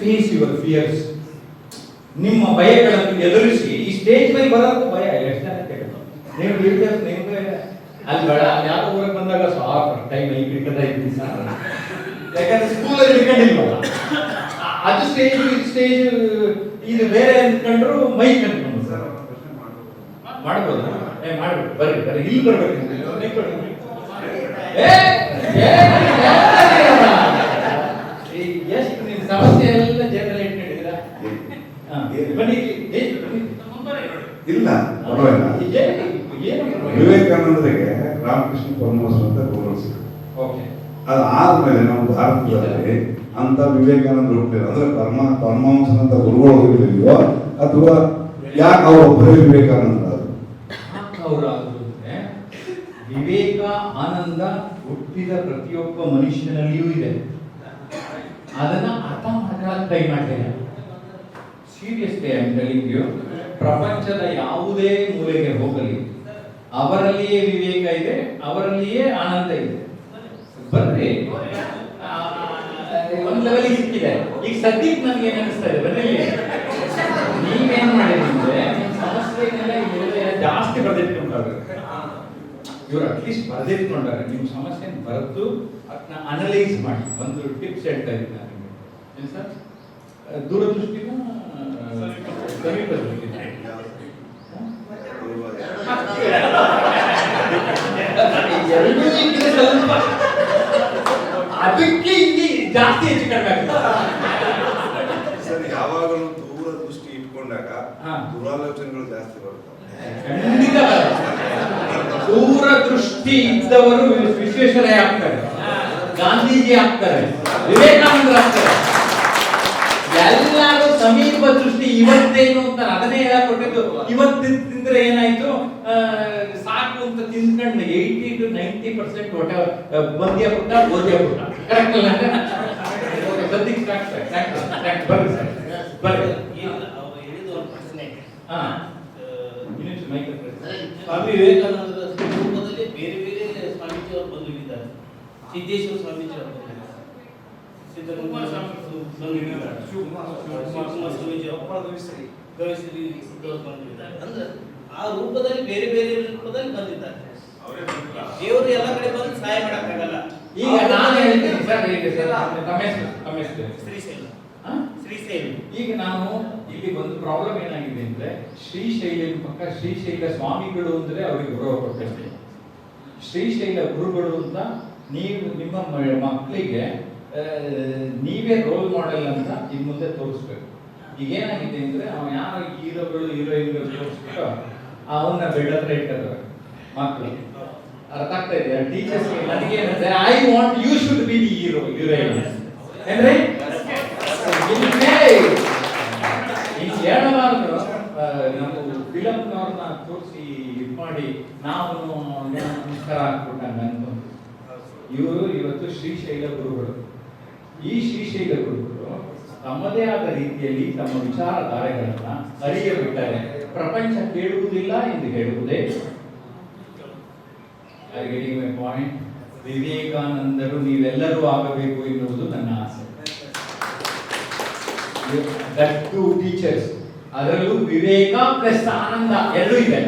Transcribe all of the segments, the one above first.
Face your fierce. ನಿಮ್ಮ ಭಯಗಳನ್ನು ಎದುರಿಸಿ. ಈ ಸ್ಟೇಜ್ ಮೇಲೆ ಬರೋದು ಭಯ. ಎಷ್ಟು ಜನ ಕೇಳೋದು ನೀವು ನಿಮ್ಗೆ ಅಲ್ಲಿ ಬೇಡ. ಯಾವ ಊರಿಗೆ ಬಂದಾಗ ಸಾಕು ಟೈಮ್ ಐದು ಇದ್ದೀನಿ ಸರ್, ಯಾಕಂದ್ರೆ ಸ್ಕೂಲಲ್ಲಿ ಹಿಡ್ಕೊಂಡಿಲ್ವಲ್ಲ. ಅದು ಸ್ಟೇಜ್ ಇದು ಬೇರೆ ಅಂದ್ಕೊಂಡ್ರು ಮೈಕ್ ಅಂದ್ಕೊಂಡು ಸರ್ ಮಾಡ್ಬೋದು. ಮಾಡ್ಬೇಕು, ಬರ್ರಿ ಇಲ್ಲಿ ಬರ್ಬೇಕು. ಎಷ್ಟು ನಿಮ್ ಸಮಸ್ಯೆ ಎಲ್ಲ ಜನರಲ್ ಇಟ್ಕೊಂಡಿದ್ದೀರಾ? ಬನ್ನಿ ಇಲ್ಲ ವಿವೇಕಾನಂದರಿಗೆ ರಾಮಕೃಷ್ಣ ಪರಮಹಂಸ ಅಂತ ಗೌರವಿಸಿದ್ರು. ಅದು ಆದ್ಮೇಲೆ ನಮ್ಮ ಭಾರತದಲ್ಲಿ ಅಂತ ವಿವೇಕಾನಂದ ಹುಟ್ಟಿಲ್ಲ. ಅಂದ್ರೆ ಪರಮಹಂಸನಂತ ಗುರುಗಳು ಹೋಗಿರ್ಲಿಲ್ವೋ ಅಥವಾ ಯಾಕೆ ಅವರೊಬ್ಬರೇ ವಿವೇಕಾನಂದ? ವಿವೇಕ ಆನಂದ ಹುಟ್ಟಿದ ಪ್ರತಿಯೊಬ್ಬ ಮನುಷ್ಯನಲ್ಲಿಯೂ ಇದೆ. ಅದನ್ನ ಅರ್ಥ ಮಾಡ್ಕೊಳ್ಳೋಕೆ ಟ್ರೈ ಮಾಡ್ತೇನೆ. Seriously I am telling you, ಪ್ರಪಂಚದ ಯಾವುದೇ ಮೂಲೆಗೆ ಹೋಗಲಿ ಅವರಲ್ಲಿಯೇ ವಿವೇಕ ಇದೆ, ಅವರಲ್ಲಿಯೇ ಆನಂದ ಇದೆ. ಬರ್ರಿ, ಒಂದ್ ಲೆವೆಲ್ ಸಿಕ್ಕಿದೆ. ಈಗ ಸದ್ಯಕ್ಕೆ ನನ್ಗೆ ಏನ್ ಅನಿಸ್ತಾ ಇದೆ, ಬರ್ರಿ ನೀವೇನ್ ಮಾಡಿದ್ರೆ ನಿಮ್ ಸಮಸ್ಯೆನೆಲ್ಲ ಜಾಸ್ತಿ ಬರೆದಿಟ್ಕೊಂಡ್ರೆ, ಇವ್ರು ಅಟ್ಲೀಸ್ಟ್ ಬರೆದಿಟ್ಕೊಂಡಾರೆ. ನಿಮ್ಮ ಸಮಸ್ಯೆನ ಬರೆದು ಅದನ್ನ ಅನಲೈಸ್ ಮಾಡಿ ಒಂದು ಟಿಪ್ಸ್ ಹೇಳ್ತಾ ಇದ್ದೀನಿ ನಾನು ನಿಮಗೆ. ಏನು ಸರ್? ದೂರದೃಷ್ಟಿನ ಸಮೀಪ ದೃಷ್ಟಿನ ಎರಡೂ ಇದ್ರೆ ಸ್ವಲ್ಪ ಅದಕ್ಕೆ ಇಲ್ಲಿ ಜಾಸ್ತಿ ಹೆಚ್ಚು ಕಡಿಮೆ ಆಗುತ್ತೆ ಸರ್. ಯಾವಾಗಲೂ ದೂರದೃಷ್ಟಿ ಇಟ್ಕೊಂಡಾಗ ದುರಾಲೋಚನೆಗಳು ಜಾಸ್ತಿ ಬರ್ತವೆ. ಖಂಡಿತ ದೂರದೃಷ್ಟಿ ಇದ್ದವರು ವಿಶ್ವೇಶ್ವರಯ್ಯ ಆಗ್ತಾರೆ, ಗಾಂಧೀಜಿ ಆಗ್ತಾರೆ, ವಿವೇಕಾನಂದ ಆಗ್ತಾರೆ. ಎಲ್ಲರೂ ಸಮೀಪ ದೃಷ್ಟಿ ಇವತ್ತೇನು ಅಂತ ಅದನ್ನೇ ಹೇಳಕೊಟ್ಟಿದ್ದು. ಇವತ್ತಿಂದ್ರೆ ಏನಾಯ್ತು, ಸಾಕು ಅಂತ ತಿನ್ಕೊಂಡು 80 to 90% ಹೊಟ್ಟೆ ಬಂದ್ಯ ಪುಟ್ಟ ಓದ್ಯ ಪುಟ್ಟ. ಕರೆಕ್ಟ್ ಅಲ್ಲ? ಸದ್ಯಕ್ಕೆ ಬರ್ರಿ ಸರ್, ಬರ್ರಿ. ಸ್ವಾಮಿ ವಿವೇಕಾನಂದರ ರೂಪದಲ್ಲಿ ಬೇರೆ ಬೇರೆ ಸ್ವಾಮೀಜಿ ಅವರು ಬಂದಿದ್ದಾರೆ. ಸಿದ್ದೇಶ್ವರ ಸ್ವಾಮೀಜಿ ಅವರು ಬಂದಿದ್ದಾರೆ, ಸಿದ್ದರಾಮಯ್ಯ ಬಂದಿದ್ದಾರೆ, ಶಿವಕುಮಾರ ಸ್ವಾಮೀಜಿ ಗವಿಶ್ರೀ ಬಂದಿದ್ದಾರೆ. ಅಂದ್ರೆ ಆ ರೂಪದಲ್ಲಿ ಬೇರೆ ಬೇರೆ ರೂಪದಲ್ಲಿ ಬಂದಿದ್ದಾರೆ. ದೇವರು ಎಲ್ಲ ಕಡೆ ಬಂದು ಸಹಾಯ ಮಾಡಕ್ಕಾಗಲ್ಲ. ಈಗ ನಾನು ಹೇಳ್ತೀನಿ ಸರ್, ಶ್ರೀಶೈಲ ಈಗ ನಾನು ಇಲ್ಲಿ ಒಂದು ಪ್ರಾಬ್ಲಮ್ ಏನಾಗಿದೆ ಅಂದ್ರೆ, ಶ್ರೀಶೈಲ ಪಕ್ಕ ಶ್ರೀಶೈಲ ಸ್ವಾಮಿಗಳು ಅಂದ್ರೆ ಅವ್ರಿಗೆ ಗೌರವ ಕೊಡ್ತೇವೆ. ಶ್ರೀಶೈಲ ಗುರುಗಳು ಅಂತ ನೀವು ನಿಮ್ಮ ಮಕ್ಕಳಿಗೆ ನೀವೇ ರೋಲ್ ಮಾಡೆಲ್ ಅಂತ ಇನ್ ಮುಂದೆ ತೋರಿಸ್ಬೇಕು. ಈಗ ಏನಾಗಿದೆ ಅಂದ್ರೆ, ಅವ ಯಾವ ಹೀರೋಗಳು ಹೀರೋಯಿನ್ಗಳು ತೋರಿಸ್ಬಿಟ್ಟು ಅವನ್ನ ಬೆಳತ್ರ ಇಟ್ಟಿದ್ದಾರೆ ಮಕ್ಕಳು. ಅರ್ಥ ಆಗ್ತಾ ಇದೆಯಾ? ಟೀಚರ್ಸ್ ನನಗೆ ಏನಂದ್ರೆ, I want you should be the hero heroine ಅಂದ್ರೆ ಹೇಳಬಾರ್ದು. ನಾವು ಫಿಲಮ್ನವ್ರನ್ನ ತೋರಿಸಿ ಇದು ಮಾಡಿ ನಾವು ನಮಸ್ಕಾರ ಹಾಕ್ಬಿಟ್ಟಂಗ ಅನ್ಕೊಂಡು. ಇವರು ಇವತ್ತು ಶ್ರೀಶೈಲ ಗುರುಗಳು. ಈ ಶ್ರೀಶೈಲ ಗುರುಗಳು ತಮ್ಮದೇ ಆದ ರೀತಿಯಲ್ಲಿ ತಮ್ಮ ವಿಚಾರಧಾರೆಗಳನ್ನ ಅರಿಯ ಬಿಟ್ಟಾರೆ. ಪ್ರಪಂಚ ಕೇಳುವುದಿಲ್ಲ ಎಂದು ಹೇಳುವುದೇ ಪಾಯಿಂಟ್. ವಿವೇಕಾನಂದರು ನೀವೆಲ್ಲರೂ ಆಗಬೇಕು ಎನ್ನುವುದು ನನ್ನ ಆಸೆ. ಟೀಚರ್ಸ್, ಅದರಲ್ಲೂ ವಿವೇಕ ಪ್ಲಸ್ ಆನಂದ ಎರಡೂ ಇದೆ.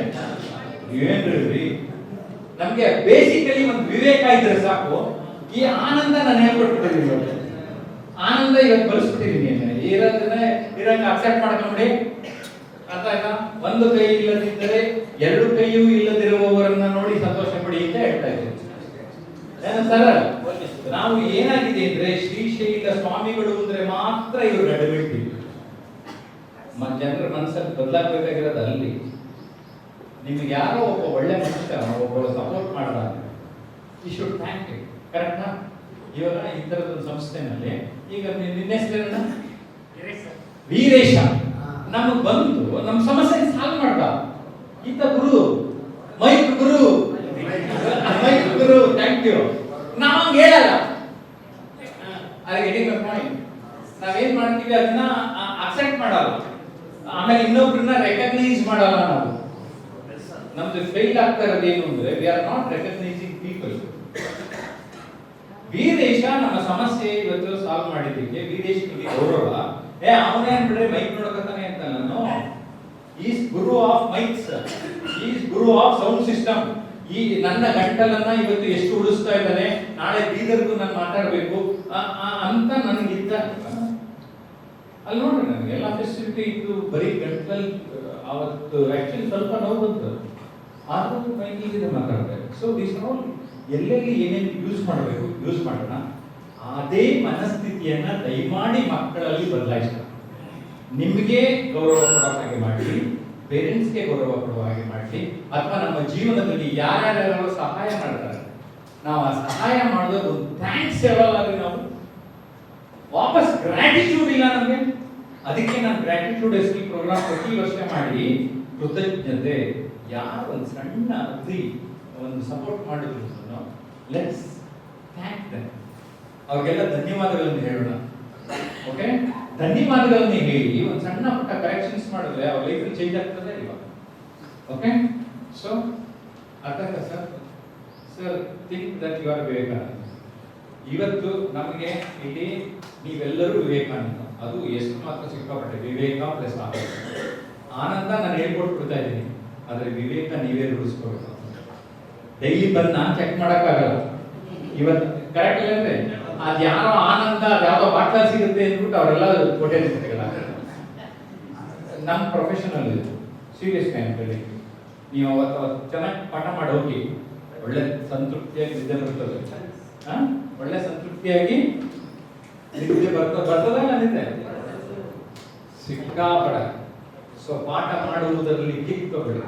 ಏನ್ರಿ, ನಮ್ಗೆ ಬೇಸಿಕಲಿ ಒಂದು ವಿವೇಕ ಇದ್ರೆ ಸಾಕು. ಈ ಆನಂದ ನಾನು ಹೇಳ್ಕೊಟ್ಬಿಟ್ಟಿದ್ದೀನಿ. ಆನಂದ ಇವತ್ತು ಬಳಸ್ಬಿಟ್ಟಿದ್ದೀನಿ. ಇರಂಗ ಅಕ್ಸೆಪ್ಟ್ ಮಾಡ್ಕೊಂಬಿಡಿ. ಅರ್ಥ ಆಯ್ತಾ? ಒಂದು ಕೈ ಇಲ್ಲದಿದ್ದರೆ ಎರಡು ಕೈಯೂ ಇಲ್ಲದಿರುವವರನ್ನ ನೋಡಿ ಸಂತೋಷ ಪಡಿ ಅಂತ ಹೇಳ್ತಾ ಇದ್ದೀನಿ. ಸರ್, ನಾವು ಏನಾಗಿದೆ ಅಂದ್ರೆ, ಶ್ರೀಶೈಲ ಸ್ವಾಮಿಗಳು ಅಂದ್ರೆ ಮಾತ್ರ ಇವರು ನಡಬಿಡ್ತೀವಿ. ಜನರ ಮನಸ್ಸಲ್ಲಿ ಬದಲಾಗಬೇಕಾಗಿರೋದು ಅಲ್ಲಿ. ನಿಮ್ಗೆ ಯಾರೋ ಒಬ್ಬ ಒಳ್ಳೆ ಮನುಷ್ಯ ಒಬ್ಬರು ಸಪೋರ್ಟ್ ಮಾಡಿದಾಗ ಈ ಶುಡ್ ಥ್ಯಾಂಕ್ ಯು. ಕರೆಕ್ಟಾ? ಇವಾಗ ಈ ತರದೊಂದು ಸಂಸ್ಥೆನಲ್ಲಿ ಈಗ ನಿನ್ನ ಹೆಸರೇನ? ವೀರೇಶ. ನಮಗ್ ಬಂದು ನಮ್ಮ ಸಮಸ್ಯೆ ಸಾಲ್ವ್ ಮಾಡ್ದ ಈತ ಗುರು, ಮೈಕ್ ಗುರು, ಥ್ಯಾಂಕ್ ಯು. ನಾವು ಹೇಳಲ್ಲ. ನಾವೇನ್ ಮಾಡ್ತೀವಿ ಅದನ್ನ ಅಕ್ಸೆಪ್ಟ್ ಮಾಡಲ್ಲ. ಆಮೇಲೆ ಇನ್ನೊಬ್ರನ್ನ ರೆಕಗ್ನೈಸ್ ಮಾಡಲ್ಲ. ನಾವು ನಮ್ದು ಫೇಲ್ ಆಗ್ತಾ ಇರೋದು ಏನು ಅಂದ್ರೆ, we are not recognizing people. Veeresha ನಮ್ಮ ಸಮಸ್ಯೆ ಇವತ್ತು ಸಾಲ್ವ್ ಮಾಡಿದ್ದಕ್ಕೆ ವೀರೇಶನಿಗೆ ಗೌರವ. ಅವನೇನ್ ಬಿಡ್ರೆ ಮೈಕ್ ನೋಡಕತ್ತಾನೆ ಅಂತ ನಾನು is Guru of mics, is Guru of sound system. ಈ ನನ್ನ ಗಂಟಲನ್ನ ಇವತ್ತು ಎಷ್ಟು ಉಳಿಸ್ತಾ ಇದ್ದಾನೆ, ನಾಳೆ ಬೀದರ್ಗೂ ನಾನು ಮಾತಾಡ್ಬೇಕು ಅಂತ ನನಗಿದ್ದ. ಅಲ್ಲಿ ನೋಡ್ರಿ ನನಗೆ ಎಲ್ಲ ಫೆಸಿಲಿಟಿ ಇತ್ತು, ಬರೀ ಗಂಟಲ್ ಅವತ್ತು ಆಕ್ಚುಲಿ ಸ್ವಲ್ಪ ನೋವು ಬಂತು, ಆದ್ರೂ ಮೈಕಿಗೆ ಮಾತಾಡ್ತಾರೆ. ಸೊ ದಿಸ್ ಆಲ್ ಎಲ್ಲೆಲ್ಲಿ ಏನೇನು ಯೂಸ್ ಮಾಡಬೇಕು ಯೂಸ್ ಮಾಡೋಣ. ಅದೇ ಮನಸ್ಥಿತಿಯನ್ನ ದಯಮಾಡಿ ಮಕ್ಕಳಲ್ಲಿ ಬದಲಾಯಿಸೋಣ. ನಿಮಗೆ ಗೌರವ ಕೊಡೋ ಹಾಗೆ ಮಾಡಿ, ಪೇರೆಂಟ್ಸ್ಗೆ ಗೌರವ ಕೊಡುವ ಹಾಗೆ ಮಾಡಿ, ಅಥವಾ ನಮ್ಮ ಜೀವನದಲ್ಲಿ ಯಾರ್ಯಾರು ಸಹಾಯ ಮಾಡ್ತಾರೆ ನಾವು ಆ ಸಹಾಯ ಮಾಡೋದು ಥ್ಯಾಂಕ್ಸ್ ಹೇಳೋಲ್ಲ, ನಾವು ವಾಪಸ್ ಗ್ರಾಟಿಟ್ಯೂಡ್ ಇಲ್ಲ ನಮಗೆ. ಅದಕ್ಕೆ ನಾನು ಗ್ರಾಟಿಟ್ಯೂಡ್ ಎಸ್ ಪ್ರೋಗ್ರಾಮ್ ಪ್ರತಿ ವರ್ಷ ಮಾಡಿ ಕೃತಜ್ಞತೆ, ಯಾರು ಒಂದು ಸಣ್ಣ ಅಗ್ರಿ ಒಂದು ಸಪೋರ್ಟ್ ಮಾಡಿದ್ರು ಲೆಟ್ಸ್ ಥ್ಯಾಂಕ್ ದೆಮ್, ಅವ್ರಿಗೆಲ್ಲ ಧನ್ಯವಾದಗಳನ್ನು ಹೇಳೋಣ. ಓಕೆ, ಧನ್ಯವಾದಗಳನ್ನು ಹೇಳಿ ಒಂದು ಸಣ್ಣ ಪುಟ್ಟ ಕರೆಕ್ಷನ್ಸ್ ಮಾಡಿದ್ರೆ ಅವ್ರ ಲೈಫಲ್ಲಿ ಚೇಂಜ್ ಆಗ್ತದೆ ಇವಾಗ. ಓಕೆ, ಸೊ ಅರ್ಥ sir. Sir think that you are Vivekananda. ಇವತ್ತು ನಮಗೆ ಇಲ್ಲಿ ನೀವೆಲ್ಲರೂ ವಿವೇಕಾನಂದ, ಅದು ಎಷ್ಟು ಮಾತ್ರ ಸಿಕ್ಕಾಪಟ್ಟೆ ವಿವೇಕ ಪ್ಲಸ್ ಆನಂದ ನಾನು ಹೇಳ್ಕೊಟ್ಬಿಡ್ತಾ ಇದ್ದೀನಿ, ಆದರೆ ವಿವೇಕ ನೀವೇ ರೂಢಿಸ್ಕೋಬೇಕು. ಡೈಲಿ ಬಂದು ನಾನು ಚೆಕ್ ಮಾಡೋಕ್ಕಾಗಲ್ಲ. ಇವತ್ತು ಕರೆಕ್ಟ್ ಇಲ್ಲ ಅಂದ್ರೆ ಅದು ಯಾರೋ ಆನಂದ ಅದು ಯಾವ್ದೋ ಬಾಟ್ಲ ಸಿಗುತ್ತೆ ಅಂದ್ಬಿಟ್ಟು ಅವರೆಲ್ಲ ಕೊಟ್ಟೆ ಸಿಗಲ್ಲ. ನಮ್ಮ ಪ್ರೊಫೆಷನಲ್ ಇದು ಸೀರಿಯಸ್ ಟೈಮ್ಗಳಲ್ಲಿ ನೀವು ಅವತ್ತು ಚೆನ್ನಾಗಿ ಪಾಠ ಮಾಡಿ ಹೋಗಿ ಒಳ್ಳೆ ಸಂತೃಪ್ತಿಯಾಗಿ ನಿದ್ದೆ ಬರ್ತದೆ. ಒಳ್ಳೆ ಸಂತೃಪ್ತಿಯಾಗಿ ನಿದ್ದೆ ಬರ್ತದ ನಿದ್ದೆ ಸಿಕ್ಕಾಪಡ. ಸೊ ಪಾಠ ಮಾಡುವುದರಲ್ಲಿ ಕಿಕ್ ತಗೊಳ್ಳಿ.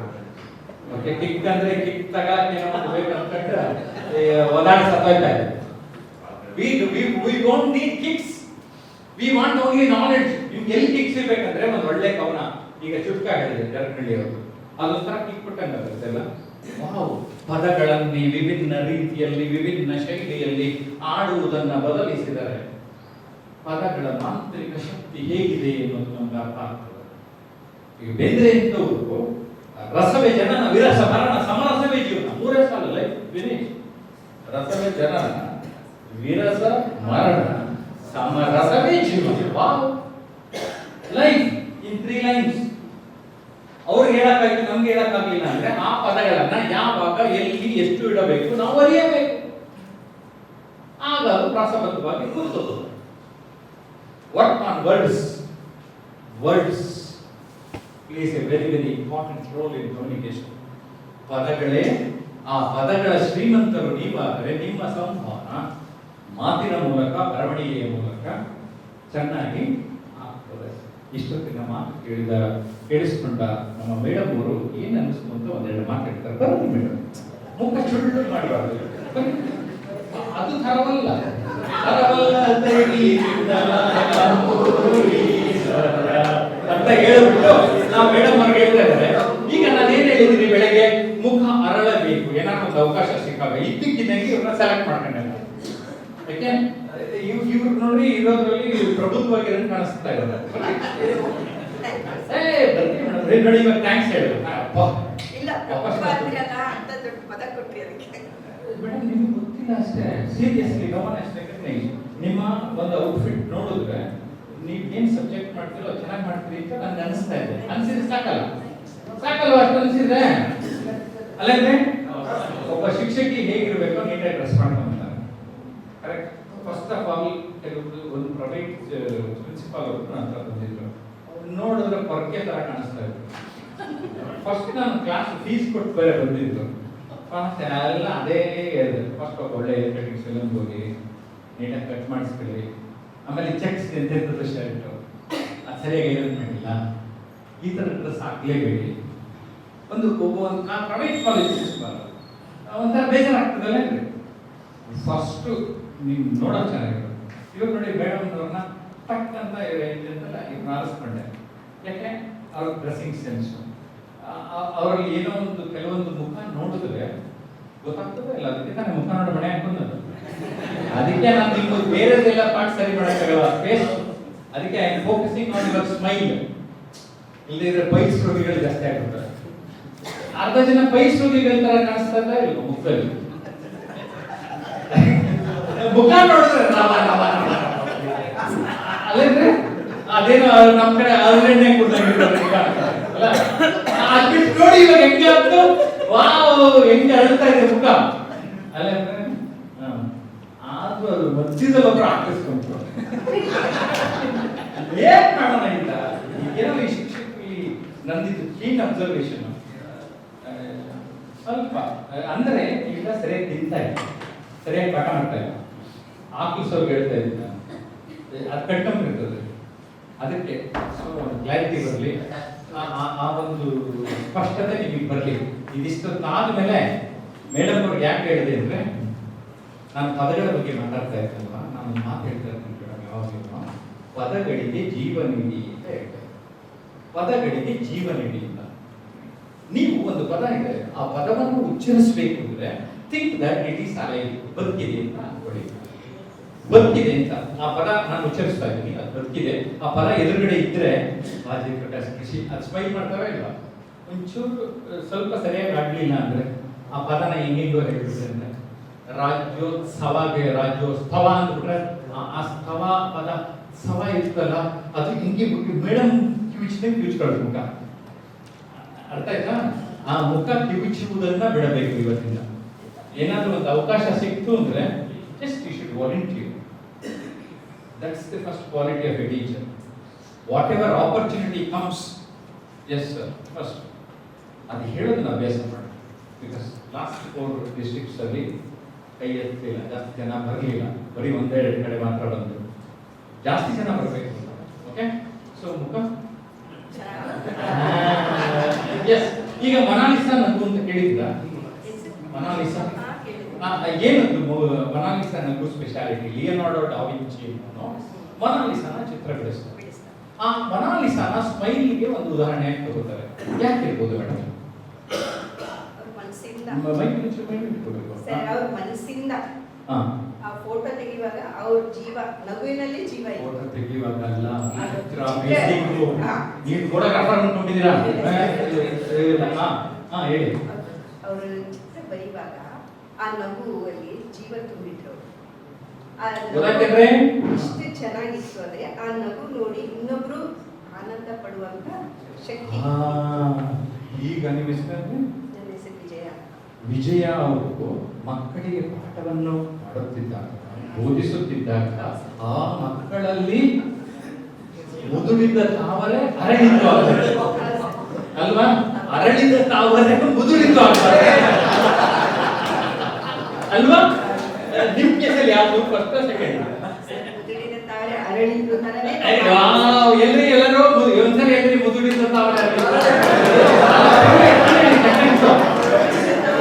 ಓಕೆ, ಕಿಕ್ ಅಂದ್ರೆ ಕಿಕ್ ತಗಾಕೆ ಬೇಕಂತಂದ್ರೆ ಒದಾಡ ಸತ್ತೋಯ್ತಾ ಇದೆ. We don't need kicks. We want only knowledge. ನಿಮ್ಗೆ ಎಲ್ಲಿ ಕಿಕ್ಸ್ ಇರ್ಬೇಕಂದ್ರೆ ಒಂದು ಒಳ್ಳೆ ಕವನ, ಈಗ ಚುಟ್ಕ ಹೇಳಿದೆ ಜರಕಳ್ಳಿ ಅವರು, ಅದೊಂಥರ ಕಿಕ್ ಕೊಟ್ಟಂಗಾಗುತ್ತಲ್ಲ. ವಾವ್, ಪದಗಳಲ್ಲಿ ವಿಭಿನ್ನ ರೀತಿಯಲ್ಲಿ ವಿಭಿನ್ನ ಶೈಲಿಯಲ್ಲಿ ಆಡುವುದನ್ನ ಬದಲಿಸಿದರೆ ಪದಗಳ ಮಾಂತ್ರಿಕ ಶಕ್ತಿ ಹೇಗಿದೆ ಎನ್ನುವುದು ನಮ್ಗೆ ಅರ್ಥ ಆಗ್ತದೆ. ಈಗ ಬೇಂದ್ರೆ ಎಂತವರು ರಸವೇ ಜನನ ವಿರಸ ಮರಣ ಸಮರಸವೇ ಜೀವನ, ಮೂರೇ ಸಾಲಲ್ಲ ವಿನೇಶ್. ರಸವೇ ಜನನ ವಿರಸ ಮರಣ ಸಮರಸವೇ ಜೀವನ. Wow, life in 3 lines. ಅವ್ರಿಗೆ ಹೇಳಕ್ಕಾಗಿ ನಮ್ಗೆ ಹೇಳಕ್ಕಾಗಲಿಲ್ಲ ಅಂದ್ರೆ ಆ ಪದಗಳನ್ನ ಯಾವಾಗ ಎಲ್ಲಿ ಎಷ್ಟು ಇಡಬೇಕು ನಾವು ಅರಿಯಬೇಕು. ಆಗ ಅದು ಪ್ರಾಸಬದ್ಧವಾಗಿ ಕೂರ್ತದೆ. Work on words. Words plays a very important role in communication. ಪದಗಳೇ, ಆ ಪದಗಳ ಶ್ರೀಮಂತರು ನೀವಾದರೆ ನಿಮ್ಮ ಸಂವಹನ ಮಾತಿನ ಮೂಲಕ ಬರವಣಿಗೆಯ ಮೂಲಕ ಚೆನ್ನಾಗಿ ಆಗ್ತದೆ. ಇಷ್ಟೊತ್ತಿನ ಮಾತು ಕೇಳಿಸ್ಕೊಂಡ ನಮ್ಮ ಮೇಡಮ್ ಅವರು ಏನು ಅನ್ನಿಸ್ತು ಅಂತ ಒಂದೆರಡು ಮಾತಾಡ್ತಾರೆ. ಬನ್ನಿ ಮೇಡಮ್, ಮುಖ ಚುಳ್ಳು ಮಾಡಬಾರ್ದು. ಅದು ಥರವಲ್ಲ ಅಂತ ಹೇಳ್ಬಿಟ್ಟು ನಾವು ಮೇಡಮ್ ಅವ್ರಿಗೆ ಹೇಳ್ತಾ ಇದ್ದಾರೆ. ಈಗ ನಾನೇನ್ ಹೇಳಿದ್ದೀನಿ, ಬೆಳಗ್ಗೆ ಮುಖ ಅರಳಬೇಕು, ಏನಾದ್ರು ಒಂದು ಅವಕಾಶ ಸಿಕ್ಕಾಗ ಇದ್ದಕ್ಕಿದ್ದಂಗೆ ಇವ್ರನ್ನ ಸೆಲೆಕ್ಟ್ ಮಾಡ್ಕೊಂಡೆ. ಯಾಕೆ ಇವ್ರು ನೋಡಿ ಇರೋದ್ರಲ್ಲಿ ಪ್ರಬುದ್ಧವಾಗಿ ಕಾಣಿಸ್ತಾ ಇದ್ದಾರೆ. ನೋಡಿ ಇವಾಗ ಥ್ಯಾಂಕ್ಸ್ ಹೇಳಿದ್ರು. ಮೇಡಮ್ ನಿಮ್ಗೆ ಗೊತ್ತಿಲ್ಲ ಅಷ್ಟೇ, ಸೀರಿಯಸ್ಲಿ ಗಮನ ಅಷ್ಟೇ. ನಿಮ್ಮ ಒಂದು ಔಟ್ಫಿಟ್ ನೋಡಿದ್ರೆ ನೀವು ಏನ್ ಸಬ್ಜೆಕ್ಟ್ ಮಾಡ್ತೀರೋ ಚೆನ್ನಾಗಿ ಮಾಡ್ತೀರಿ ಅಂತ ನನ್ಗೆ ಅನಿಸ್ತಾ ಇದೆ. ಅನ್ಸಿದ್ರೆ ಸಾಕಲ್ವಾ? ಅಷ್ಟು ಅನ್ಸಿದ್ರೆ ಅಲ್ಲಂದ್ರೆ ಒಬ್ಬ ಶಿಕ್ಷಕಿ ಹೇಗಿರ್ಬೇಕು, ನೀಟಾಗಿ ಡ್ರೆಸ್ ಮಾಡ್ಕೊಂತಾರೆ. ಕರೆಕ್ಟ್. ಫಸ್ಟ್ ಆಫ್ ಆಲ್ ಒಂದು ಪ್ರೈವೇಟ್ ಪ್ರಿನ್ಸಿಪಾಲ್ ಅವರು ಅಂತ ಬಂದಿದ್ರು, ನೋಡಿದ್ರೆ ಪೊರ್ಕೆ ತರ ಕಾಣಿಸ್ತಾ ಇದ್ರು. ಫಸ್ಟ್ ನಾನು ಕ್ಲಾಸ್ ಫೀಸ್ ಕೊಟ್ಟು ಬೇರೆ ಬಂದಿದ್ರು. ಎಲ್ಲ ಅದೇ ಹೇಳಿದೆ, ಫಸ್ಟ್ ಒಳ್ಳೆ ಕಟಿಂಗ್ ಸೆಲೂನ್ ಹೋಗಿ ನೀಟಾಗಿ ಕಟ್ ಮಾಡಿಸ್ಕೊಳ್ಳಿ, ಆಮೇಲೆ ಚೆಕ್ಸ್ ಎಂತೆಂಥದ್ದು ಶರ್ಟು ಅದು ಸರಿಯಾಗಿ ಐರನ್ ಮಾಡಿಲ್ಲ, ಈ ಥರ ಡ್ರೆಸ್ ಹಾಕ್ಲೇಬೇಡಿ. ಒಂದು ಪ್ರೈವೇಟ್ ಕಾಲೇಜ್ ಒಂಥರ ಬೇಜಾರಾಗ್ತದಲ್ಲ. ಫಸ್ಟು ನೀವು ನೋಡೋಕೆ ಚೆನ್ನಾಗಿರೋದು. ಇವಾಗ ನೋಡಿ ಮೇಡಮ್ ಅವ್ರನ್ನ ಟಕ್ ಅಂತ ಇವ್ರನ್ನ ಆರಿಸ್ಕೊಂಡೆ. ಯಾಕೆ? ಅವ್ರ ಡ್ರೆಸ್ಸಿಂಗ್ ಸೆನ್ಸು, ಅವರಲ್ಲಿ ಏನೋ ಒಂದು ಕೆಲವೊಂದು ಮುಖ ನೋಡಿದ್ರೆ ಗೊತ್ತಾಗ್ತದೆ ಇಲ್ಲ. ಅದಕ್ಕೆ ನಾನು ಮುಖ ನೋಡಿ ಮನೆ ಹಾಕೊಂಡದ್ದು. ಅದಕ್ಕೆ ನಾನು ನಿಮ್ಗೆ ಬೇರೆದೆಲ್ಲ ಪಾಠ ಸರಿ ಮಾಡೋಕ್ಕಾಗಲ್ಲ. ಫೇಸ್, ಅದಕ್ಕೆ I am focusing on your smile. ಇಲ್ಲದಿದ್ರೆ ಪೈಲ್ಸ್ ರೋಗಿಗಳು ಜಾಸ್ತಿ ಆಗ್ಬಿಡ್ತಾರೆ. ಅರ್ಧ ಜನ ಪೈಲ್ಸ್ ರೋಗಿಗಳ ತರ ಕಾಣಿಸ್ತಾ ಇಲ್ಲ ಮುಖದಲ್ಲಿ. ಮುಖ ನೋಡಿದ್ರೆ ರವ ರವ ರವ ಅಲ್ಲೇನ್ರಿ ಅದೇನೋ ನಮ್ ಕಡೆ ಅಲ್ಲೆಣ್ಣೆ ಕೊಡ್ತಾರೆ ಅಲ್ಲ ಅದ್ಬಿಟ್ಟು ನೋಡಿ ಇವಾಗ ಹೆಂಗೆ ಆಗ್ತು ವಾವ್ ಹೆಂಗೆ ಅಳ್ತಾ ಇದೆ ಮುಖ ಅಲ್ಲೇನ್ರಿ ಆದ್ರೂ ಅದು ಮಧ್ಯದಲ್ಲಿ ಒಬ್ರು ಹಾಕಿಸ್ಕೊಂಡ್ರು ಏನ್ ಮಾಡೋಣ ಇಲ್ಲ ಏನೋ ಈ ಶಿಕ್ಷಕರಲ್ಲಿ ನಂದಿದ್ದು ಕೀನ್ ಅಬ್ಸರ್ವೇಷನ್ ಸ್ವಲ್ಪ ಅಂದ್ರೆ ಈಗ ಸರಿಯಾಗಿ ತಿಂತಾ ಇಲ್ಲ ಸರಿಯಾಗಿ ಪಾಠ ಮಾಡ್ತಾ ಇಲ್ಲ ಆಕಳಿಸೋರ್ಗೆ ಹೇಳ್ತಾ ಇದ್ದ ಅದು ಕಟ್ಕೊಂಡ್ಬಿಡ್ತದೆ ಅದಕ್ಕೆ ಸೊ ಕ್ಲಾರಿಟಿ ಬರಲಿ ಆ ಒಂದು ಸ್ಪಷ್ಟತೆ ನಿಮಗೆ ಬರಲಿ ಇದಿಷ್ಟು ಆದ್ಮೇಲೆ ಮೇಡಮ್ ಅವ್ರಿಗೆ ಯಾಕೆ ಹೇಳಿದೆ ಅಂದ್ರೆ ನಾನು ಪದಗಳ ಬಗ್ಗೆ ಮಾತಾಡ್ತಾ ಇದ್ದಲ್ವಾ ನಾನು ಮಾತು ಹೇಳ್ತಾ ಇರ್ತೀನಿ ಯಾವಾಗಲೂ ಪದಗಳಿಗೆ ಜೀವ ನೀಡಿ ಅಂತ ಹೇಳ್ತಾರೆ ಪದಗಳಿಗೆ ಜೀವ ನೀಡಿ ಅಂತ ನೀವು ಒಂದು ಪದ ಇದೆ ಆ ಪದವನ್ನು ಉಚ್ಚರಿಸಬೇಕು ಅಂದ್ರೆ think that it is alive ಬದುಕಿದೆ ಅಂತ ಅನ್ಕೊಳ್ಳಿ ಬದುಕಿದೆ ಅಂತ ಆ ಪದ ನಾನು ಉಚ್ಚರಿಸ್ತಾ ಇದ್ದೀನಿ ಅದು ಬದುಕಿದೆ ಆ ಪದ ಎದುರುಗಡೆ ಇದ್ರೆ ಬಾಜಿ ಪ್ರಕಾಶ್ ಕೃಷಿ ಅದು ಸ್ಮೈಲ್ ಮಾಡ್ತಾರೋ ಇಲ್ಲ ಒಂಚೂರು ಸ್ವಲ್ಪ ಸರಿಯಾಗಿ ಆಗ್ಲಿಲ್ಲ ಅಂದ್ರೆ ಆ ಪದನ ಹೆಂಗೆಂಗೋ ಹೇಳ್ಬಿಟ್ರೆ ಅಂದ್ರೆ ರಾಜ್ಯೋತ್ಸವಗೆ ರಾಜ್ಯೋತ್ಸವ ಅಂದ್ಬಿಟ್ರೆ ಆ ಸ್ತವ ಪದ ಸವ ಇರ್ತಲ್ಲ ಅದು ಹಿಂಗೆ ಮೇಡಮ್ ಕಿವಿಚ್ಕೊಳ್ಳೋದು ಮುಖ ಅರ್ಥ ಆಯ್ತಾ ಆ ಮುಖ ಕಿವಿಚುವುದನ್ನ ಬಿಡಬೇಕು ಇವತ್ತಿಂದ ಏನಾದ್ರೂ ಒಂದು ಅವಕಾಶ ಸಿಕ್ತು ಅಂದ್ರೆ just you should volunteer that's the first quality of a teacher whatever opportunity comes yes sir first ಅದು ಹೇಳೋದನ್ನ ಅಭ್ಯಾಸ ಮಾಡಿ ಬಿಕಾಸ್ ಲಾಸ್ಟ್ 4 ಡಿಸ್ಟ್ರಿಕ್ಟ್ಸ್ ಅಲ್ಲಿ ಕೈ ಎತ್ತಲಿಲ್ಲ ಜಾಸ್ತಿ ಜನ ಬರಲಿಲ್ಲ ಬರೀ ಒಂದೆರಡು ಕಡೆ ಮಾತ್ರ ಬಂದರು ಜಾಸ್ತಿ ಜನ ಬರಬೇಕು ಓಕೆ ಸೊ ಮುಖ ಎಸ್ ಈಗ ಮನಾಲಿಸಾ ನಗು ಅಂತ ಕೇಳಿದ್ರ ಮನಾಲಿಸಾ ಏನದು ಮನಾಲಿಸಾ ನಗು ಸ್ಪೆಷಾಲಿಟಿ ಲಿಯೋನಾರ್ಡೋ ಡಾ ವಿಂಚಿ ಮನಾಲಿಸಾನ ಚಿತ್ರ ಬಿಡಿಸ್ತಾರೆ ಆ ಮನಾಲಿಸಾನ ಸ್ಮೈಲ್ಗೆ ಒಂದು ಉದಾಹರಣೆ ತಗೋತಾರೆ ಯಾಕೆ ಇರ್ಬೋದು ಮೇಡಮ್ ಅವ್ರ ಮನಸ್ಸಿಂದ ಆ ಫೋಟೋ ತೆಗೆಯುವಾಗ ಅವ್ರ ಜೀವ ನಗುವಿನಲ್ಲಿ ಜೀವ ಇದೆ ಫೋಟೋ ತೆಗೆಯುವಾಗ ಅಲ್ಲ ನೀವು ಫೋಟೋಗ್ರಾಫರ್ ಅನ್ಕೊಂಡಿದ್ದೀರಾ ಹೇಳಿ ಅವರು ಚಿತ್ರ ಬರೆಯುವಾಗ ಆ ನಗುವಲ್ಲಿ ಜೀವ ತುಂಬಿದ್ರು ಇಷ್ಟು ಚೆನ್ನಾಗಿತ್ತು ಅಂದ್ರೆ ಆ ನಗು ನೋಡಿ ಇನ್ನೊಬ್ರು ಆನಂದ ಪಡುವಂತ ಶಕ್ತಿ ಈಗ ನಿಮ್ಮ ಹೆಸರು ನನ್ನ ಹೆಸರು ವಿಜಯ ವಿಜಯ ಅವರು ಮಕ್ಕಳಿಗೆ ಪಾಠವನ್ನು ಮಾಡುತ್ತಿದ್ದಾಗ ಬೋಧಿಸುತ್ತಿದ್ದಾಗ ಆ ಮಕ್ಕಳಲ್ಲಿ ಮುದುಡಿದ ತಾವರೆ ಅರಳಿತು ಅಲ್ವಾ ಅರಳಿದ ತಾವರೆ ಮುದುಡಿತು ಅಲ್ವಾ ನಿಮ್ ಕೇಸಲ್ಲಿ ಯಾವುದು ಫಸ್ಟ್ ಸೆಕೆಂಡ್ ಮುದುಡಿದ ತಾವರೆ ಅರಳಿತು ಎಲ್ರಿ ಎಲ್ಲರೂ ಒಂದ್ಸರಿ ಎಲ್ರಿ ಮುದುಡಿದ ತಾವರೆ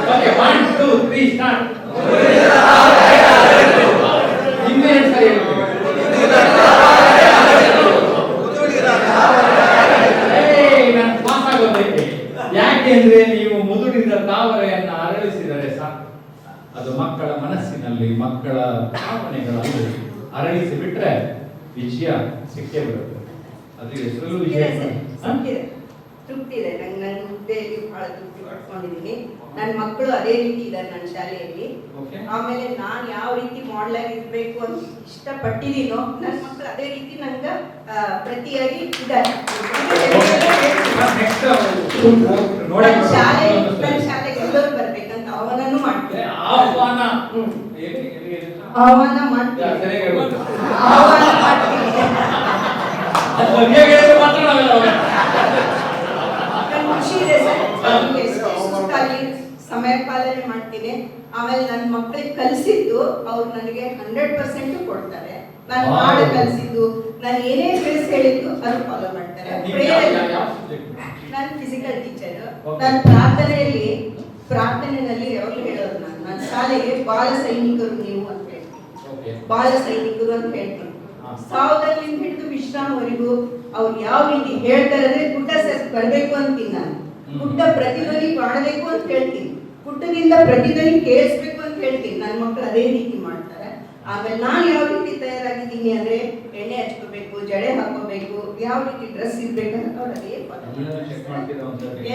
ಓಕೆ 1 2 3 ಸ್ಟಾರ್ಟ್ ಇನ್ನೇ ಸರಿ ನಾನು ಪಾಸ್ ಆಗೋದಕ್ಕೆ ಯಾಕೆಂದ್ರೆ ನೀವು ಮುದುಡಿದ ತಾವರೆಯನ್ನ ಅರಳಿಸಿದರೆ ಸಾಕು ಅದು ಮಕ್ಕಳ ಮನಸ್ಸಿನಲ್ಲಿ ಮಕ್ಕಳ ಭಾವನೆಗಳಲ್ಲಿ ಅರಳಿಸಿ ಬಿಟ್ರೆ ವಿಜಯ ಸಿಕ್ಕೇ ಬರುತ್ತೆ ಅದು ಹೆಸರಲ್ಲೂ ವಿಜಯ ತೃಪ್ತಿ ಇದೆ ನಂಗೆ ನನ್ನ ಹುದ್ದೆಯಲ್ಲಿ ಬಹಳ ತೃಪ್ತಿ ಪಡ್ಕೊಂಡಿದ್ದೀನಿ ನನ್ನ ಮಕ್ಕಳು ಅದೇ ರೀತಿ ಇದ್ದಾರೆ ನನ್ನ ಶಾಲೆಯಲ್ಲಿ ಆಮೇಲೆ ನಾನು ಯಾವ ರೀತಿ ಮಾಡೆಲ್ ಆಗಿ ಇರ್ಬೇಕು ಅಂತ ಇಷ್ಟಪಟ್ಟಿದ್ದೀನೋ ನನ್ನ ಮಕ್ಕಳು ಅದೇ ರೀತಿ ನಂಗೆ ಪ್ರತಿಯಾಗಿ ಇದ್ದಾರೆ ನನ್ನ ಶಾಲೆಗೆ ಎಲ್ಲರೂ ಬರ್ಬೇಕಂತ ಆಹ್ವಾನನೂ ಮಾಡ್ತಾರೆ ಆಹ್ವಾನ ಮಾಡ್ತೀನಿ ಆಹ್ವಾನ ಮಾಡ್ತೀನಿ ಖುಷಿ ಇದೆ ಸರ್ ಸುಸ್ತಾಗಿ ಸಮಯ ಪಾಲನೆ ಮಾಡ್ತೀನಿ ಆಮೇಲೆ ನನ್ನ ಮಕ್ಕಳಿಗೆ ಕಲಿಸಿದ್ದು ಅವ್ರು ನನಗೆ 100% ಕೊಡ್ತಾರೆ ನಾನು ಮಾಡಿ ಕಲಿಸಿದ್ದು ನಾನು ಏನೇ ತಿಳಿಸಿ ಹೇಳಿದ್ದು ಅದು ಫಾಲೋ ಮಾಡ್ತಾರೆ ನಾನು ಫಿಸಿಕಲ್ ಟೀಚರ್ ನನ್ನ ಪ್ರಾರ್ಥನೆಯಲ್ಲಿ ಯಾವಾಗಲೂ ಹೇಳೋದು ನನ್ನ ಶಾಲೆಗೆ ಬಾಲ ಸೈನಿಕರು ನೀವು ಅಂತ ಹೇಳ್ತೀನಿ ಬಾಲ ಸೈನಿಕರು ಅಂತ ಹೇಳ್ತೀನಿ ಸಾವುದಲ್ಲಿಂದ ಹಿಡಿದು ವಿಶ್ರಾಮವರೆಗೂ ಅವ್ರು ಯಾವ ರೀತಿ ಹೇಳ್ತಾರೆ ಅಂದ್ರೆ ಪುಟ್ಟ ಬರ್ಬೇಕು ಅಂತೀನಿ ನಾನು ಪುಟ್ಟ ಪ್ರತಿಧ್ವನಿ ಮಾಡಬೇಕು ಅಂತ ಹೇಳ್ತೀನಿ ಪುಟ್ಟದಿಂದ ಪ್ರತಿಧ್ವನಿ ಕೇಳಿಸ್ಬೇಕು ಅಂತ ಹೇಳ್ತೀನಿ ನನ್ನ ಮಕ್ಕಳು ಅದೇ ರೀತಿ ಮಾಡ್ತಾರೆ ಆಮೇಲೆ ನಾನು ಯಾವ ರೀತಿ ತಯಾರಾಗಿದ್ದೀನಿ ಅಂದ್ರೆ ಎಣ್ಣೆ ಹಚ್ಕೋಬೇಕು ಜಡೆ ಹಾಕೋಬೇಕು ಯಾವ ರೀತಿ ಡ್ರೆಸ್ ಇರ್ಬೇಕಂತ ಅವ್ರು ಅದೇ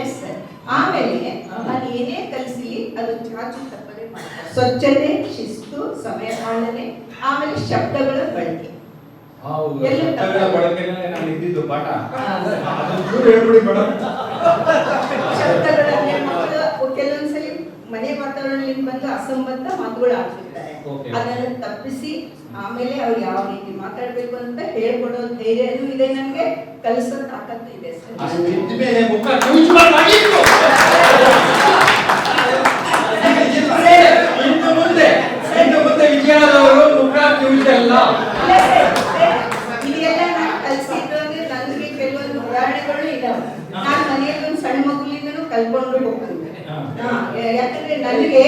ಎಸ್ ಸರ್ ಆಮೇಲೆ ನಾನು ಏನೇ ಕಲಿಸಿ ಅದು ಚಾಚು ತಪ್ಪದೆ ಮಾಡ್ತಾರೆ. ಸ್ವಚ್ಛತೆ, ಶಿಸ್ತು, ಸಮಯ ಪಾಲನೆ, ಆಮೇಲೆ ಶಬ್ದಗಳ ಬಳಕೆ. ಹೌದು, ಎಲ್ಲ ಶಬ್ದಗಳ ಬಳಕೆನೇ ನಾನು ಇದ್ದಿದ್ದು ಪಾಠ. ಅದನ್ನ ಚೂರು ಹೇಳ್ಬಿಡಿ ಮೇಡಮ್. ಶಬ್ದಗಳನ್ನೇ ಮಕ್ಕಳು ಕೆಲವೊಂದ್ಸಲಿ ಮನೆ ವಾತಾವರಣದಿಂದ ಬಂದು ಅಸಂಬದ್ಧ ಮಾತುಗಳು ಆಡ್ತಿರ್ತಾರೆ. Okay. ಅದನ್ನ ತಪ್ಪಿಸಿ ಆಮೇಲೆ ಅವ್ರು ಯಾವ ರೀತಿ ಮಾತಾಡ್ಬೇಕು ಅಂತ ಹೇಳ್ಕೊಡೋ ಧೈರ್ಯನೂ ಇದೆ, ನನಗೆ ಕಲಿಸೋ ತಾಕತ್ತು ಇದೆ ಸರ್. ಅಷ್ಟು ಇದ್ದ ಮೇಲೆ ಮುಖ ಕಿವುಚಬಾರ್ದಾಗಿತ್ತು. ಇನ್ನು ಮುಂದೆ ವಿಜಯನಗರದವರು ಮುಖ ಕಿವುಚಲ್ಲ. ಇಲ್ಲ ಸರ್, ಇದೆಲ್ಲ ನಾನು ಕಲಿಸಿದ್ದು ಅಂದ್ರೆ ನನಗೆ ಕೆಲವೊಂದು ಉದಾಹರಣೆಗಳು ಇದಾವೆ. ನಾನು ಮನೆಯಲ್ಲಿ ಒಂದು ಸಣ್ಣ ಮಗುಲಿಂದನೂ ಕಲ್ಕೊಂಡು ಹೋಗ್ತೀನಿ. ಯಾಕಂದ್ರೆ ನನಗೆ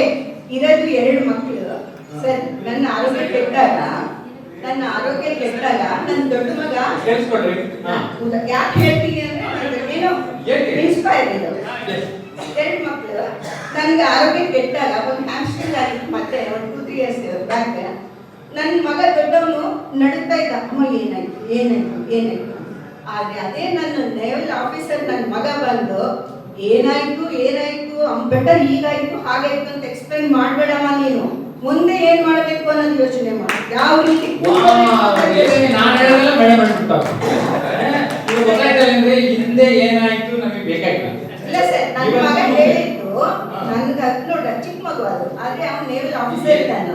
ಇರೋದು 2 ಮಕ್ಕಳು ಸರ್. ನನ್ನ ಆರೋಗ್ಯ ಕೆಟ್ಟಾಗ ನನ್ನ ದೊಡ್ಡ ಮಗ ಕೇಳಿಸ್ಕೊಳ್ರಿ. ಯಾಕೆ ಹೇಳ್ತೀನಿ ಅಂದ್ರೆ ನನಗೆ ಏನೋ ಇನ್ಸ್ಪೈರ್ ಇದೆ. 2 ಮಕ್ಕಳು ನನಗೆ ಆರೋಗ್ಯ ಕೆಟ್ಟಾಗ ಒಂದು ಹ್ಯಾಮ್ಸ್ಟ್ರಿಂಗ್ ಆಗಿತ್ತು, ಮತ್ತೆ ಒಂದು 2-3 years ಬ್ಯಾಕ್. ನನ್ನ ಮಗ ದೊಡ್ಡವನು ನಡುತ್ತಾ ಇದ್ದ, ಅಮ್ಮ ಏನಾಯ್ತು. ಆದ್ರೆ ಅದೇ ನನ್ನ ನೇವಲ್ ಆಫೀಸರ್ ನನ್ನ ಮಗ ಬಂದು ಏನಾಯ್ತು ಬೆಟರ್ ಹೀಗಾಯ್ತು ಹಾಗಾಯ್ತು ಅಂತ ಎಕ್ಸ್ಪ್ಲೈನ್ ಮಾಡ್ಬೇಡಮ್ಮ, ನೀನು ಮುಂದೆ ಏನ್ ಮಾಡ್ಬೇಕು ಅನ್ನೋದು ಯೋಚನೆ ಮಾಡಿ, ಯಾವ ರೀತಿ ನಾನು ಹೇಳೋದೆಲ್ಲ ಮೇಡಮ್ ಹೇಳ್ಬಿಡ್ತಾವೆ. ಇದು ಗೊತ್ತಾಯ್ತಲ್ಲ ಅಂದ್ರೆ ಹಿಂದೆ ಏನಾಯ್ತು ನಮಗೆ ಬೇಕಾಗಿಲ್ಲ. ಇಲ್ಲ ಸರ್, ನನ್ನ ಮಗ ಹೇಳಿದ್ದು ನನ್ಗೆ ಅದು ನೋಡ್ರ ಚಿಕ್ಕ ಮಗು ಅದು, ಆದ್ರೆ ಅವ್ನು ನೇವಲ್ ಆಫೀಸರ್ ಇದ್ದಾನೆ.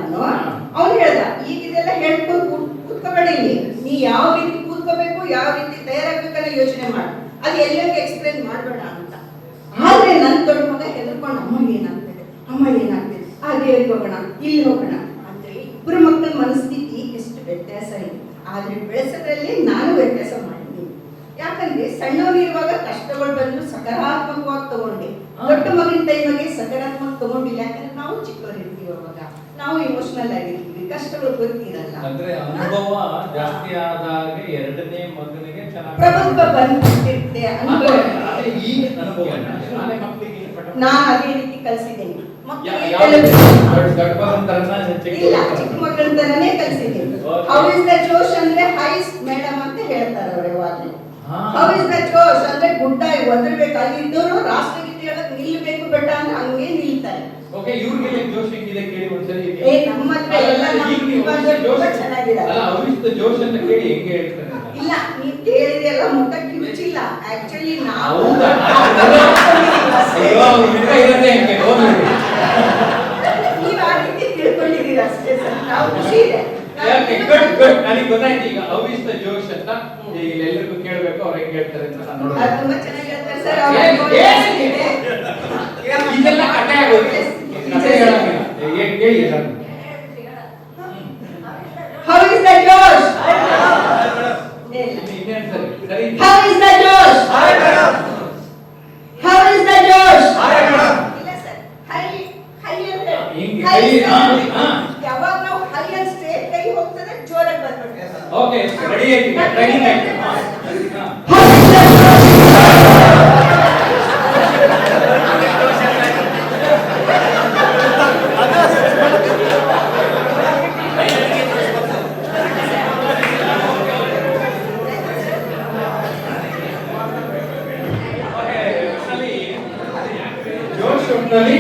ಅವ್ನು ಹೇಳ್ದ, ಈಗ ಇದೆಲ್ಲ ಹೇಳ್ಕೊಂಡು ಕೂತ್ಕೋಬೇಡ, ಇಲ್ಲಿ ನೀ ಯಾವ ರೀತಿ ಕೂತ್ಕೋಬೇಕು, ಯಾವ ರೀತಿ ತಯಾರಾಗಬೇಕನ್ನ ಯೋಚನೆ ಮಾಡು, ಅದು ಎಲ್ಲರಿಗೂ ಎಕ್ಸ್ಪ್ಲೈನ್ ಮಾಡ್ಬೇಡ ಅಂತ. ಆದ್ರೆ ನನ್ನ ದೊಡ್ಡ ಮಗ ಹೆದರ್ಕೊಂಡು ಅಮ್ಮ ಏನಾಗ್ತದೆ ಅದೇ ಹೋಗೋಣ ಇಲ್ಲಿ ಹೋಗೋಣ ಅಂದ್ರೆ ಇಬ್ಬರು ಮಕ್ಕಳ ಮನಸ್ಥಿತಿ ಎಷ್ಟು ವ್ಯತ್ಯಾಸ ಇದೆ. ಆದ್ರೆ ಬೆಳೆಸೋದ್ರಲ್ಲಿ ನಾನು ವ್ಯತ್ಯಾಸ ಮಾಡಿದ್ದೀನಿ. ಯಾಕಂದ್ರೆ ಸಣ್ಣವನಿರುವಾಗ ಕಷ್ಟಗಳು ಬಂದು ಸಕಾರಾತ್ಮಕವಾಗಿ ತಗೊಂಡೆ, ದೊಡ್ಡ ಮಗನ ಟೈಮಿಗೆ ಸಕಾರಾತ್ಮಕ ತಗೊಂಡಿಲ್ಲ. ಯಾಕಂದ್ರೆ ನಾವು ಚಿಕ್ಕವರಿರ್ತೀವಿ, ಅವಾಗ ನಾವು ಇಮೋಷನಲ್ ಆಗಿರ್ತೀವಿ, ಕಷ್ಟಗಳು ಗೊತ್ತಿರಲ್ಲ. ಅಂದ್ರೆ ಅನುಭವ ಜಾಸ್ತಿ ಆದಾಗ 2ನೇ ಮಗನಿಗೆ ಚೆನ್ನಾಗಿ ಪ್ರಭುತ್ವ ಬಂದಿರುತ್ತೆ ಅನುಭವ. ಈ ಅನುಭವ ಶಾಲೆ ಮಕ್ಕಳಿಗೆ ನಾನು ಅದೇ ರೀತಿ ಕಲಿಸಿದ್ದೇನೆ. ಇಲ್ಲ, ಚಿಕ್ಕ ಮಕ್ಕಳಂತನೇ ಕಲಿಸಿದ್ದೀನಿ. ಹೌ ಇಸ್ ದ ಜೋಶ್ ಅಂದ್ರೆ ಹೈಸ್ ಮೇಡಮ್ ಅಂತ ಹೇಳ್ತಾರೆ ಅವರು ಯಾವಾಗಲೂ. ಹೌ ಇಸ್ ದ ಜೋಶ್ ಅಂದ್ರೆ ಗುಡ್ಡ ಒದರ್ಬೇಕು, ಅಲ್ಲಿ ಇದ್ದವರು ರಾಷ್ಟ್ರಗೀತೆ ಹೇಳಕ್ ನಿಲ್ಬೇಕು ಬೆಟ್ಟ ಅಂದ್ರೆ ಹಂಗೆ ನಿಲ್ತಾರೆ. ಓಕೆ, ಇವ್ರಿಗೆ ಜೋಶ್ ಹೆಂಗಿದೆ ಕೇಳಿ ಒಂದ್ಸರಿ. ನಮ್ಮ ಹತ್ರ ಎಲ್ಲ ತುಂಬಾ ಚೆನ್ನಾಗಿದ್ದಾರೆ. ಅಲ್ಲ, ಅವ್ರಿಷ್ಟು ಜೋಶ್ ಅಂತ ಕೇಳಿ ಹೆಂಗೆ ಹೇಳ್ತಾರೆ? ಇಲ್ಲ, ನೀವು ಕೇಳಿದೆಲ್ಲ ಮುಖ ಕಿವುಚಿಲ್ಲ. ಆಕ್ಚುಲಿ ನಾವು ನೀವು ಆ ರೀತಿ ತಿಳ್ಕೊಂಡಿದ್ದೀರಾ ಅಷ್ಟೇ ಸರ್. ನಾವು ಖುಷಿ ಇದೆ. ನನಗೆ ಗೊತ್ತಾಯ್ತು ಈಗ ಅವಿಷ್ಟ ಜೋಶ್ ಅಂತ. ಈಗ ಎಲ್ಲರಿಗೂ ಕೇಳಬೇಕು, ಅವ್ರು ಹೆಂಗ್ ಹೇಳ್ತಾರೆ ಅಂತ ನಾನು ನೋಡೋದು. ಅದು ತುಂಬಾ ಚೆನ್ನಾಗಿ ಹೇಳ್ತಾರೆ ಸರ್. ಇದೆಲ್ಲ ಕಥೆ ಆಗೋದು, ಕಥೆ ಹೇಳಂಗಿಲ್ಲ. ಕೇಳಿ ಎಲ್ಲರೂ. How is the Josh? ಇನ್ನೇನು ಸರಿ ಸರಿ. How is the Josh? How is the Josh? ಇಲ್ಲ ಸರ್, ಹೈ ಅಂತ ಹಿಂಗೆ ಹೈ ಹಾ. ಯಾವಾಗ ನಾವು ಹೈ ಅಂತ ಸ್ಟ್ರೇಟ್ ಕೈ ಹೋಗ್ತದೆ, ಜೋರಾಗಿ ಬರ್ಬೇಕು. ಓಕೆ, ರೆಡಿ ಆಯ್ತು, ಟ್ರೈನಿಂಗ್ ಆಯ್ತು. How is the Josh? ಜೋಶ್ ಒಟ್ಟಿನಲ್ಲಿ